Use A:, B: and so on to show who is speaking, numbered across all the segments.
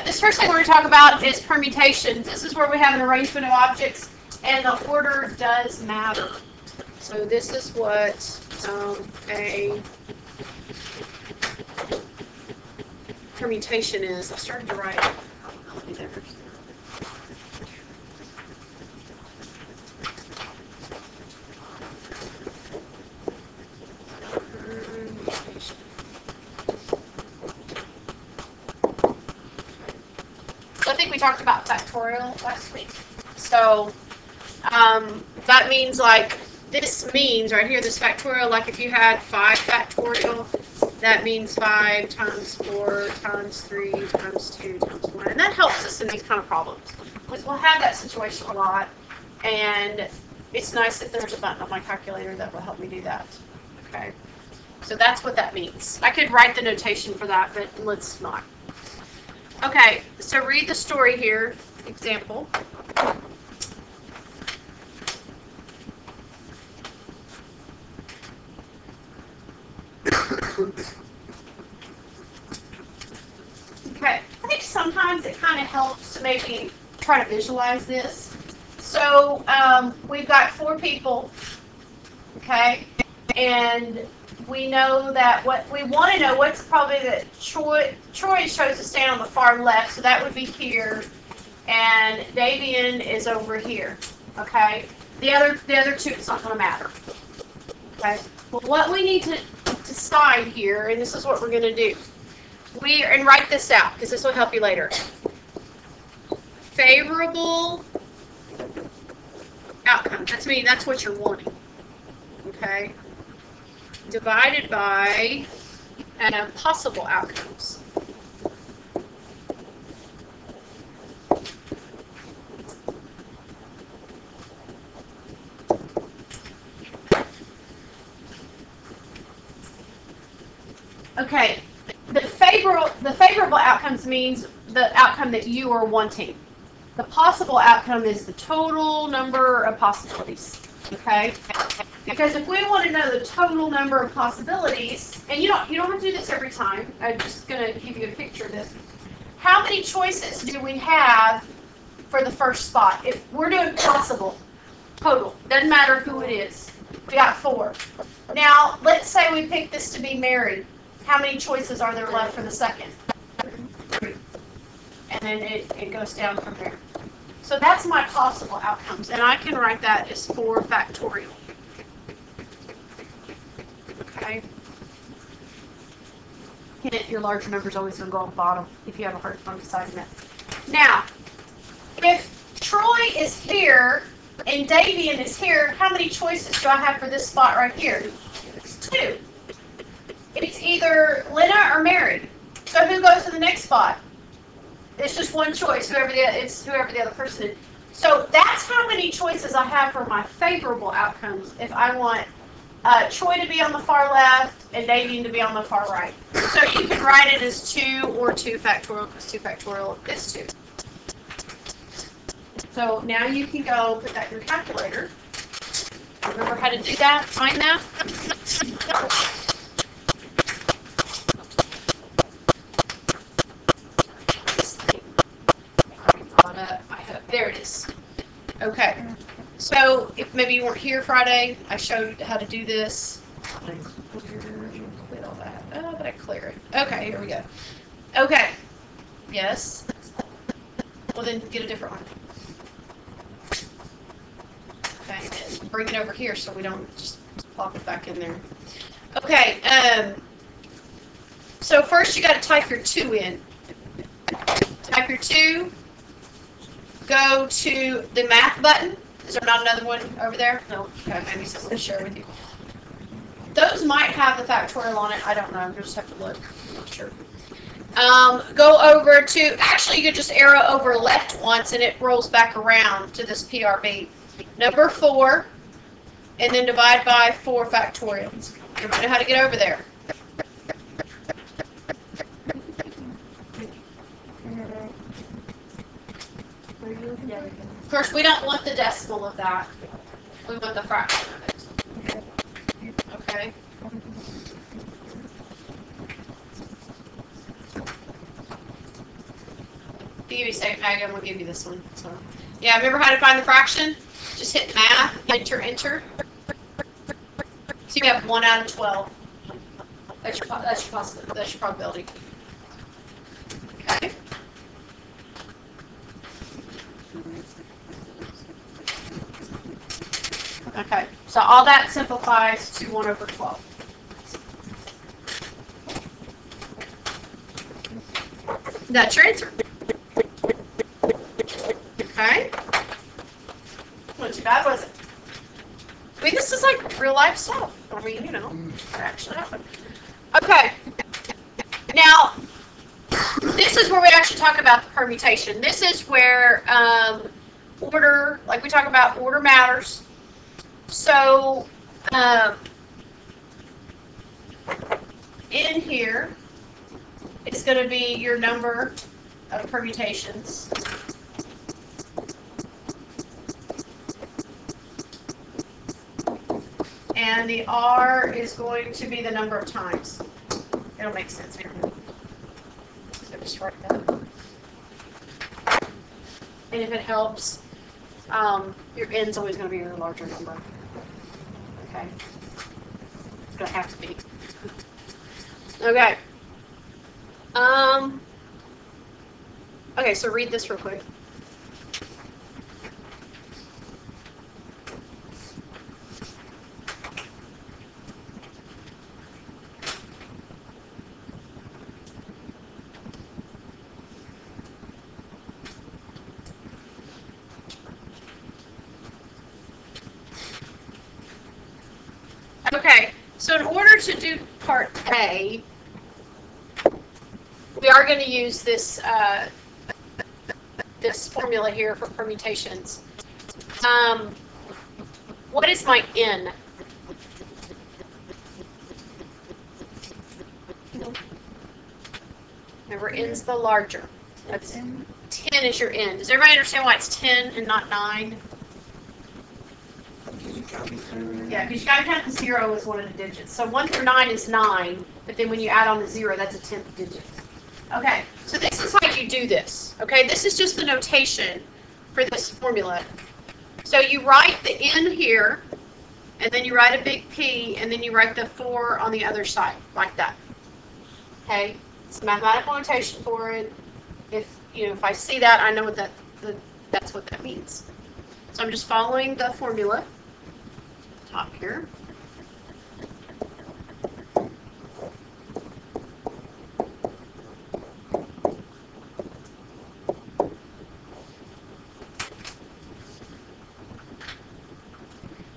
A: This first thing we're gonna talk about is permutations. This is where we have an arrangement of objects, and the order does matter. So this is what a permutation is. I started to write it. I think we talked about factorial last week. So that means, like, this means right here, this factorial, like if you had 5 factorial, that means 5 times 4 times 3 times 2 times 1. And that helps us in these kind of problems, because we'll have that situation a lot, and it's nice if there's a button on my calculator that will help me do that. Okay, so that's what that means. I could write the notation for that, but let's not. Okay, so read the story here. Example. Okay, I think sometimes it kind of helps to maybe try to visualize this. So we've got 4 people, okay, and we know that what we want to know, what's probably that Troy chose to stand on the far left, so that would be here, and Davian is over here, okay. The other 2, it's not going to matter, okay. Well, what we need to decide here, and this is what we're going to do, and write this out because this will help you later. Favorable outcome. That's what you're wanting, okay. Divided by possible outcomes. Okay, the favorable outcomes means the outcome that you are wanting. The possible outcome is the total number of possibilities. Okay. Because if we want to know the total number of possibilities, and you don't have to do this every time. I'm just going to give you a picture of this. How many choices do we have for the first spot? If we're doing possible, total, doesn't matter who it is. We got 4. Now, let's say we pick this to be Mary. How many choices are there left for the second? 3. And then it goes down from there. So that's my possible outcomes, and I can write that as 4 factorial. Okay. Hint, your larger number is always going to go on the bottom if you have a hard time deciding that. Now, if Troy is here and Davian is here, how many choices do I have for this spot right here? It's 2. It's either Lena or Mary. So who goes to the next spot? It's just one choice, whoever the other person is. So that's how many choices I have for my favorable outcomes if I want Troy to be on the far left and Davian to be on the far right. So you can write it as 2 or 2 factorial, because 2 factorial is 2. So now you can go put that in your calculator. Remember how to do that? Find that. There it is. Okay. So if maybe you weren't here Friday, I showed how to do this. Quit all that. Oh, but I clear it. Okay, here we go. Okay. Yes. Well, then get a different one. Okay. Bring it over here so we don't just plop it back in there. Okay. So first you got to type your 2 in. Type your 2. Go to the math button. Is there not another one over there? No. Okay, maybe someone to share with you. Those might have the factorial on it. I don't know. You'll just have to look. I'm not sure. Go over to, actually you could just arrow over left once and it rolls back around to this PRB. Number 4, and then divide by 4 factorial. Everybody know how to get over there? Of course, we don't want the decimal of that. We want the fraction of it. Okay. To give you safe, Maggie, I'm going to give you this one. So, yeah, remember how to find the fraction? Just hit math, enter, enter. So you have 1 out of 12. That's your possibility. That's your probability. Okay. Okay. So all that simplifies to 1 over 12. That's your answer. Okay. Wasn't too bad, was it? I mean, this is like real life stuff. I mean, you know, it actually happened. Okay. Now, this is where we actually talk about the permutation. This is where order, like we talk about, order matters. So, in here is going to be your number of permutations. And the R is going to be the number of times. It'll make sense here. So just write that. And if it helps, your N's always going to be your larger number. Okay. It's going to have to be. Okay. Okay, so read this real quick. Okay, so in order to do part A, we are going to use this this formula here for permutations. What is my N? Remember, N's the larger. That's 10 is your N. Does everybody understand why it's 10 and not 9? Yeah, because you got to count the 0 as one of the digits. So 1 through 9 is 9, but then when you add on the 0, that's a 10th digit. Okay, so this is how you do this. Okay, this is just the notation for this formula. So you write the N here, and then you write a big P, and then you write the 4 on the other side, like that. Okay, it's a mathematical notation for it. If I see that, I know what that's what that means. So I'm just following the formula. Top here.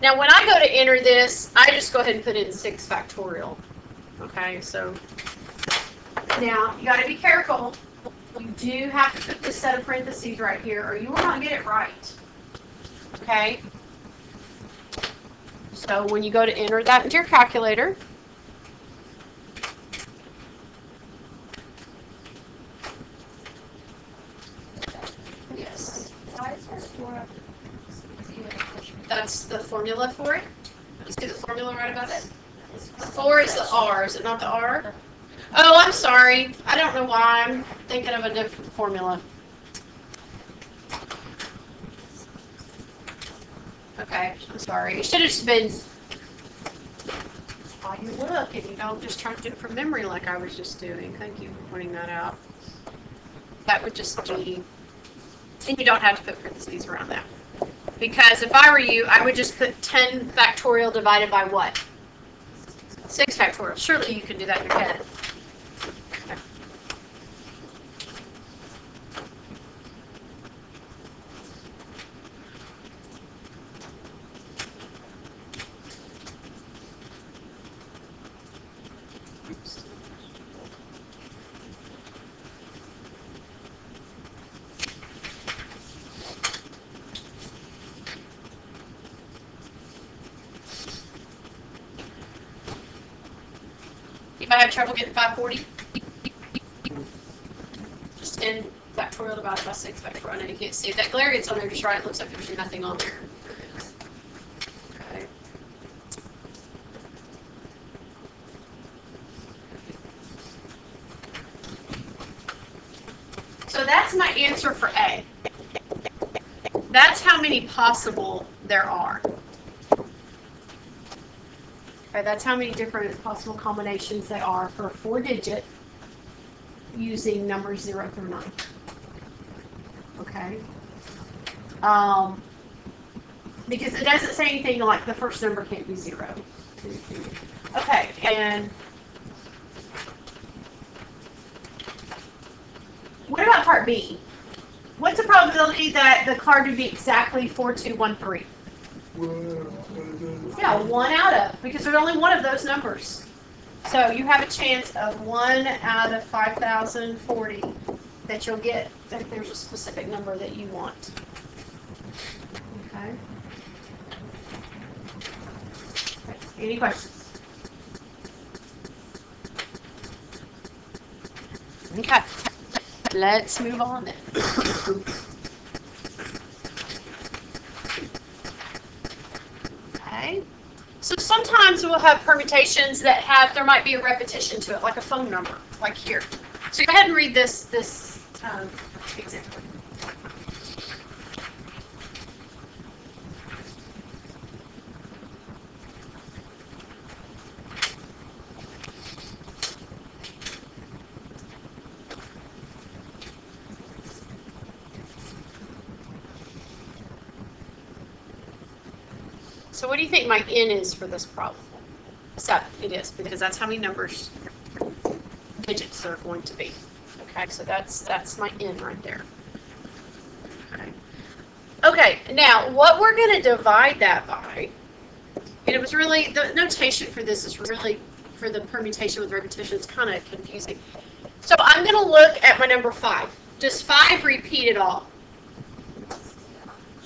A: Now when I go to enter this, I just go ahead and put in 6 factorial. Okay, so now you got to be careful. You do have to put this set of parentheses right here, or you will not get it right. Okay? So when you go to enter that into your calculator, yes, that's the formula for it. You see the formula right about it? 4 is the R, is it not the R? Oh, I'm sorry. I don't know why I'm thinking of a different formula. Okay, I'm sorry. It should have just been while you look and you don't just try to do it from memory like I was just doing. Thank you for pointing that out. That would just be, and you don't have to put parentheses around that. Because if I were you, I would just put 10 factorial divided by what? 6 factorial. Surely you can do that in your head. Okay. If I have trouble getting 540, just 10 factorial divided by 6 factorial. I know you can't see. If that glare gets on there just right, it looks like there's nothing on there. Okay. So that's my answer for A. That's how many possible there are. Okay, that's how many different possible combinations there are for a 4-digit using numbers 0 through 9. Okay. Because it doesn't say anything like the first number can't be 0. Okay, and what about part B? What's the probability that the card would be exactly 4213? Yeah, 1 out of, because there's only one of those numbers. So you have a chance of 1 out of 5,040 that you'll get if there's a specific number that you want. Okay. Any questions? Okay. Let's move on then. Okay. So sometimes we'll have permutations that there might be a repetition to it, like a phone number, like here. So go ahead and read this example. So what do you think my N is for this problem? 7, it is, because that's how many digits are going to be. Okay, so that's my N right there. Okay. Okay, now what we're going to divide that by, and it was really, the notation for this is really, for the permutation with repetition, it's kind of confusing. So I'm going to look at my number 5. Does 5 repeat at all?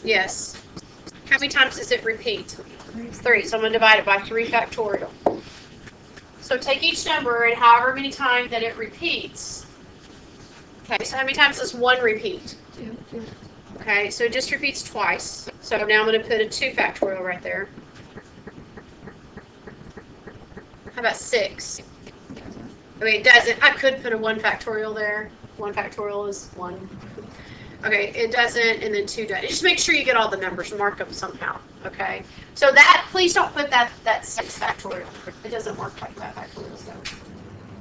A: Yes. How many times does it repeat? 3. So I'm going to divide it by 3 factorial. So take each number and however many times that it repeats. Okay, so how many times does 1 repeat? 2. Okay, so it just repeats twice. So now I'm going to put a 2 factorial right there. How about 6? I mean, it doesn't. I could put a 1 factorial there. 1 factorial is 1. Okay, it doesn't, and then 2 does. Just make sure you get all the numbers, mark them somehow. Okay, so that, please don't put that 6 factorial. It doesn't work like that factorial stuff.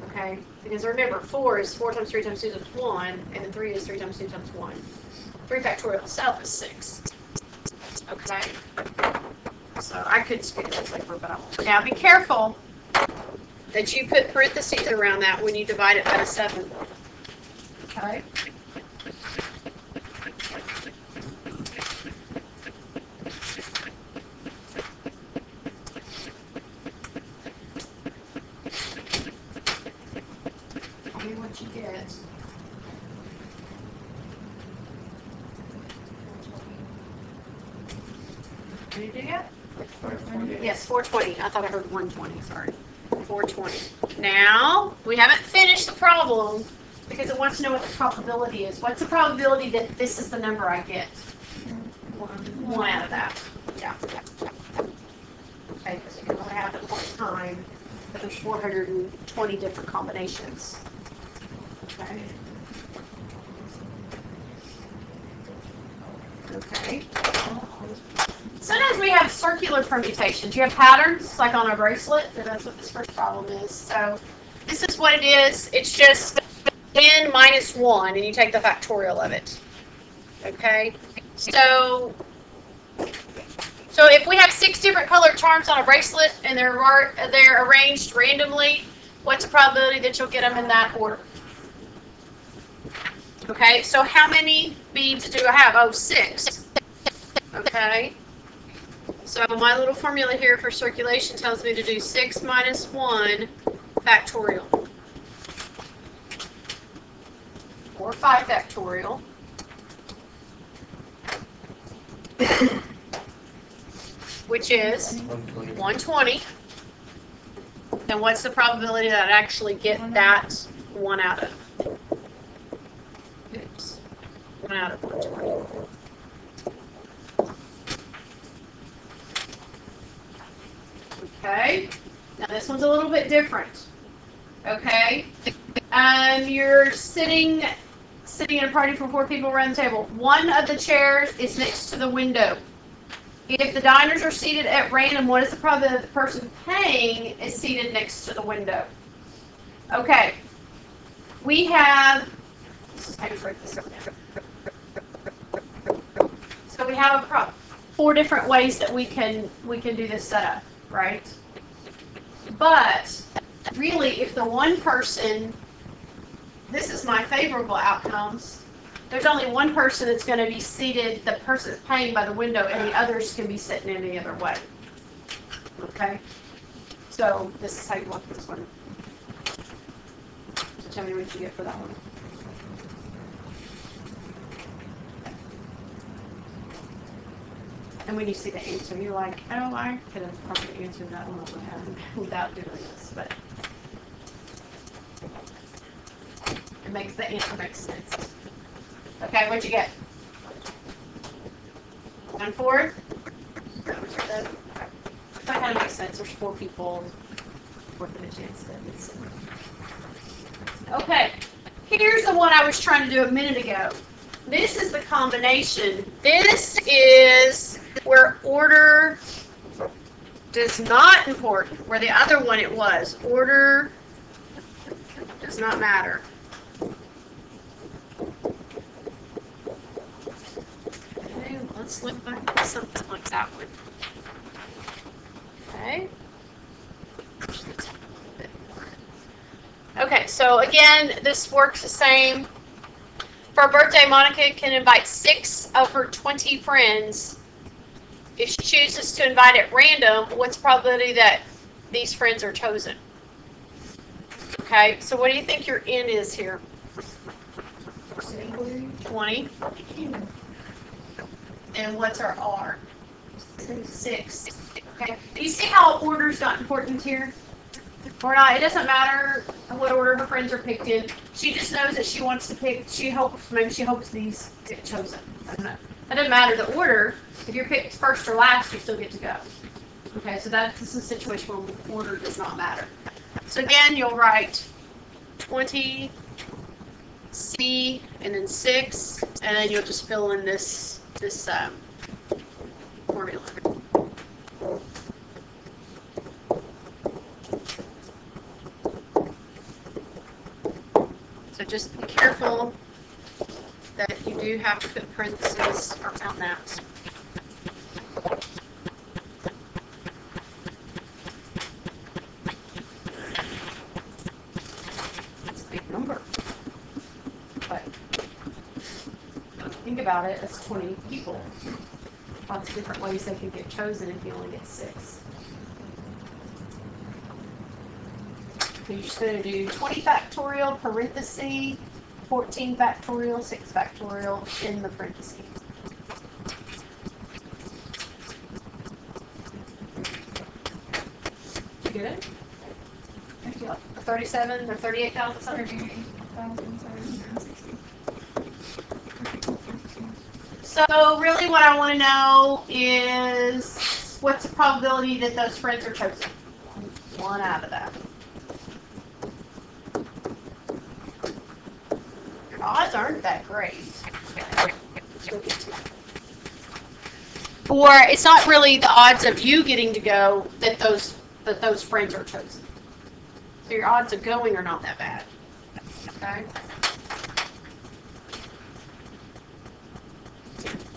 A: Okay, because remember, 4 is 4 times 3 times 2 times 1, and then 3 is 3 times 2 times 1. 3 factorial itself is 6. Okay, so I could speed it over, but I won't. Now be careful that you put parentheses around that when you divide it by 7. Okay. What you get. Did you do that? 420. Yes, 420. I thought I heard 120. Sorry. 420. Now, we haven't finished the problem because it wants to know what the probability is. What's the probability that this is the number I get? 1 out of that. Yeah. Okay, because you can only have it one time, but there's 420 different combinations. Okay. Okay. Sometimes we have circular permutations. You have patterns, like on a bracelet. That's what this first problem is. So this is what it is. It's just n minus 1, and you take the factorial of it. Okay. So if we have 6 different colored charms on a bracelet, and they're arranged randomly, what's the probability that you'll get them in that order? Okay, so how many beads do I have? Oh, 6. Okay. So my little formula here for circulation tells me to do 6 minus 1 factorial. Or 5 factorial. Which is 120. And what's the probability that I actually get that 1 out of? Oops. 1 out of 120. Okay. Now this one's a little bit different. Okay. You're sitting sitting at a party for 4 people around the table. One of the chairs is next to the window. If the diners are seated at random, what is the probability that the person paying is seated next to the window? Okay. We have, so we have 4 different ways that we can do this setup, right? But really, if the one person, this is my favorable outcomes, there's only one person that's going to be seated, the person that's paying by the window, and the others can be sitting any other way. Okay? So this is how you want this one. So tell me what you get for that one. And when you see the answer, you're like, oh, I could have probably answered that one without doing this, but it makes the answer make sense. Okay, what'd you get? 1/4? That kind of makes sense. There's 4 people. Worth of a chance that it's. Okay, here's the one I was trying to do a minute ago. This is the combination. This is where order does not important. Where the other one it was. Order does not matter. Okay, let's look back at something like that one. Okay. Okay, so again, this works the same. For her birthday, Monica can invite 6 of her 20 friends. If she chooses to invite at random, what's the probability that these friends are chosen? Okay, so what do you think your N is here? 20. And what's our R? 6. Okay, do you see how order's not important here? Or not, it doesn't matter what order her friends are picked in. She just knows that she wants to pick, maybe she hopes these get chosen. I don't know. It doesn't matter the order. If you're picked first or last, you still get to go. Okay, so this is a situation where order does not matter. So again, you'll write 20, C, and then 6, and then you'll just fill in this formula. So just be careful that you do have to put parentheses around that. It's a big number. But think about it, that's 20 people. Lots of different ways they can get chosen if you only get 6. So you're just going to do 20 factorial, parenthesis, 14 factorial, 6 factorial in the parentheses. You get it? 37 or 38,000 something? So really what I want to know is what's the probability that those friends are chosen? 1 out of that. Odds aren't that great. Or it's not really the odds of you getting to go that those friends are chosen. So your odds of going are not that bad. Okay?